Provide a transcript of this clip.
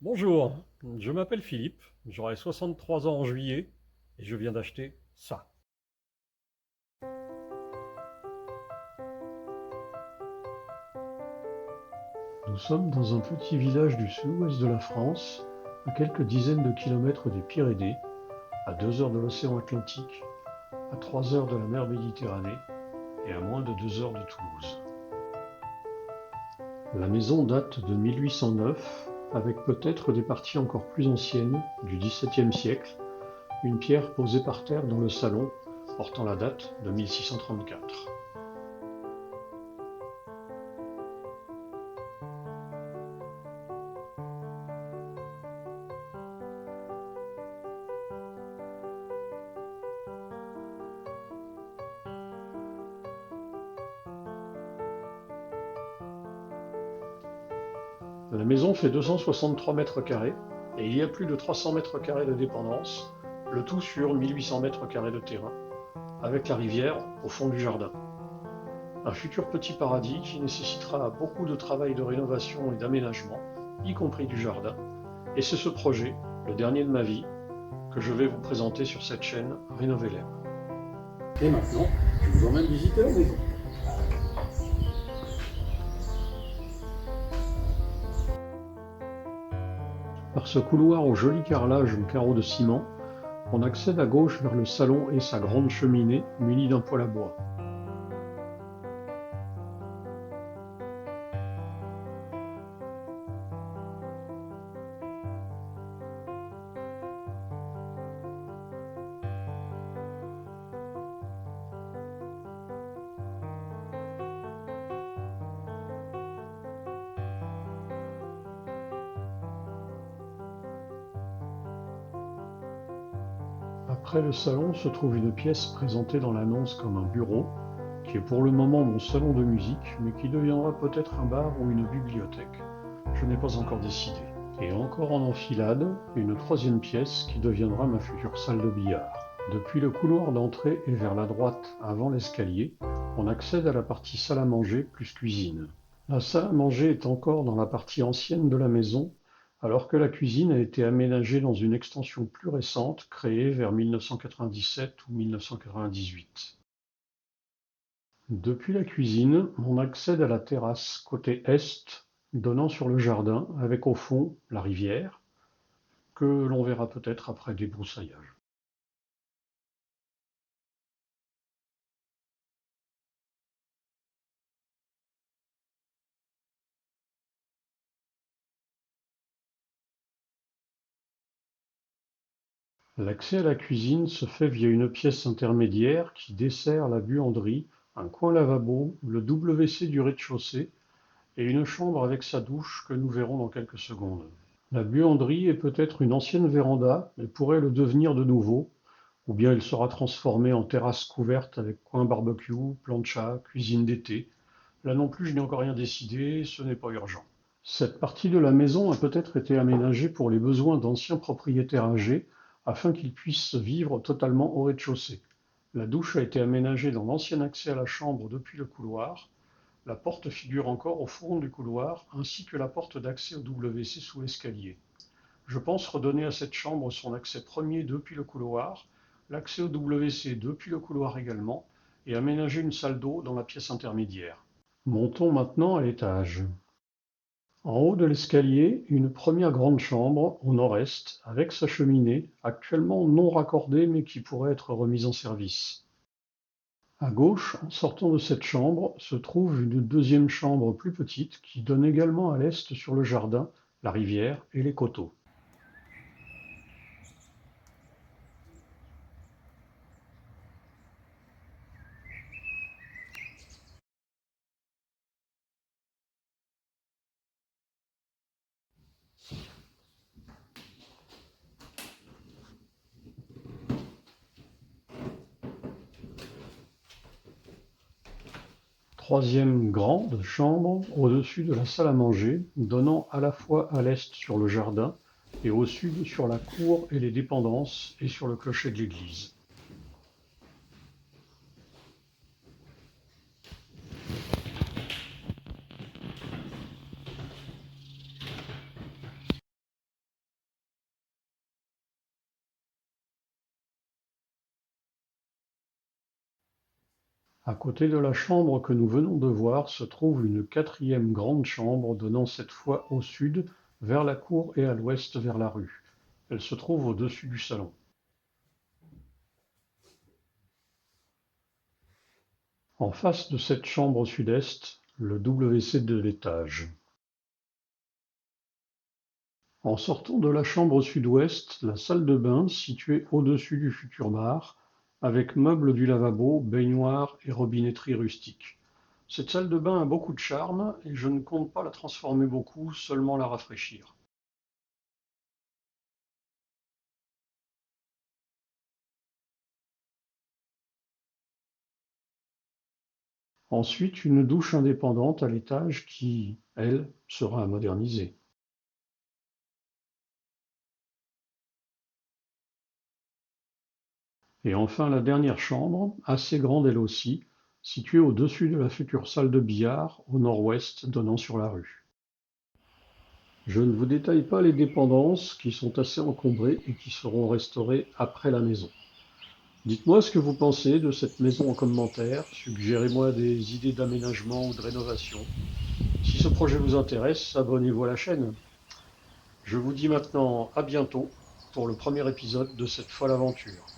Bonjour, je m'appelle Philippe, j'aurai 63 ans en juillet et je viens d'acheter ça. Nous sommes dans un petit village du sud-ouest de la France, à quelques dizaines de kilomètres des Pyrénées, à 2 heures de l'océan Atlantique, à 3 heures de la mer Méditerranée et à moins de 2 heures de Toulouse. La maison date de 1809, avec peut-être des parties encore plus anciennes, du XVIIe siècle, une pierre posée par terre dans le salon portant la date de 1634. La maison fait 263 mètres carrés et il y a plus de 300 mètres carrés de dépendance, le tout sur 1800 mètres carrés de terrain, avec la rivière au fond du jardin. Un futur petit paradis qui nécessitera beaucoup de travail de rénovation et d'aménagement, y compris du jardin. Et c'est ce projet, le dernier de ma vie, que je vais vous présenter sur cette chaîne Rénovez-l'air. Et maintenant, je vous emmène visiter la maison. Par ce couloir au joli carrelage en carreaux de ciment, on accède à gauche vers le salon et sa grande cheminée munie d'un poêle à bois. Après le salon se trouve une pièce présentée dans l'annonce comme un bureau, qui est pour le moment mon salon de musique, mais qui deviendra peut-être un bar ou une bibliothèque. Je n'ai pas encore décidé. Et encore en enfilade, une troisième pièce qui deviendra ma future salle de billard. Depuis le couloir d'entrée et vers la droite avant l'escalier, on accède à la partie salle à manger plus cuisine. La salle à manger est encore dans la partie ancienne de la maison, alors que la cuisine a été aménagée dans une extension plus récente créée vers 1997 ou 1998. Depuis la cuisine, on accède à la terrasse côté est, donnant sur le jardin, avec au fond la rivière, que l'on verra peut-être après débroussaillage. L'accès à la cuisine se fait via une pièce intermédiaire qui dessert la buanderie, un coin lavabo, le WC du rez-de-chaussée et une chambre avec sa douche que nous verrons dans quelques secondes. La buanderie est peut-être une ancienne véranda, mais pourrait le devenir de nouveau, ou bien elle sera transformée en terrasse couverte avec coin barbecue, plancha, cuisine d'été. Là non plus, je n'ai encore rien décidé, ce n'est pas urgent. Cette partie de la maison a peut-être été aménagée pour les besoins d'anciens propriétaires âgés, afin qu'ils puissent vivre totalement au rez-de-chaussée. La douche a été aménagée dans l'ancien accès à la chambre depuis le couloir. La porte figure encore au fond du couloir, ainsi que la porte d'accès au WC sous l'escalier. Je pense redonner à cette chambre son accès premier depuis le couloir, l'accès au WC depuis le couloir également, et aménager une salle d'eau dans la pièce intermédiaire. Montons maintenant à l'étage. En haut de l'escalier, une première grande chambre au nord-est, avec sa cheminée, actuellement non raccordée mais qui pourrait être remise en service. À gauche, en sortant de cette chambre, se trouve une deuxième chambre plus petite qui donne également à l'est sur le jardin, la rivière et les coteaux. Troisième grande chambre au-dessus de la salle à manger, donnant à la fois à l'est sur le jardin et au sud sur la cour et les dépendances et sur le clocher de l'église. À côté de la chambre que nous venons de voir se trouve une quatrième grande chambre donnant cette fois au sud vers la cour et à l'ouest vers la rue. Elle se trouve au-dessus du salon. En face de cette chambre au sud-est, le WC de l'étage. En sortant de la chambre au sud-ouest, la salle de bain située au-dessus du futur bar, avec meubles du lavabo, baignoire et robinetterie rustique. Cette salle de bain a beaucoup de charme et je ne compte pas la transformer beaucoup, seulement la rafraîchir. Ensuite, une douche indépendante à l'étage qui, elle, sera à moderniser. Et enfin la dernière chambre, assez grande elle aussi, située au-dessus de la future salle de billard, au nord-ouest, donnant sur la rue. Je ne vous détaille pas les dépendances qui sont assez encombrées et qui seront restaurées après la maison. Dites-moi ce que vous pensez de cette maison en commentaire, suggérez-moi des idées d'aménagement ou de rénovation. Si ce projet vous intéresse, abonnez-vous à la chaîne. Je vous dis maintenant à bientôt pour le premier épisode de cette folle aventure.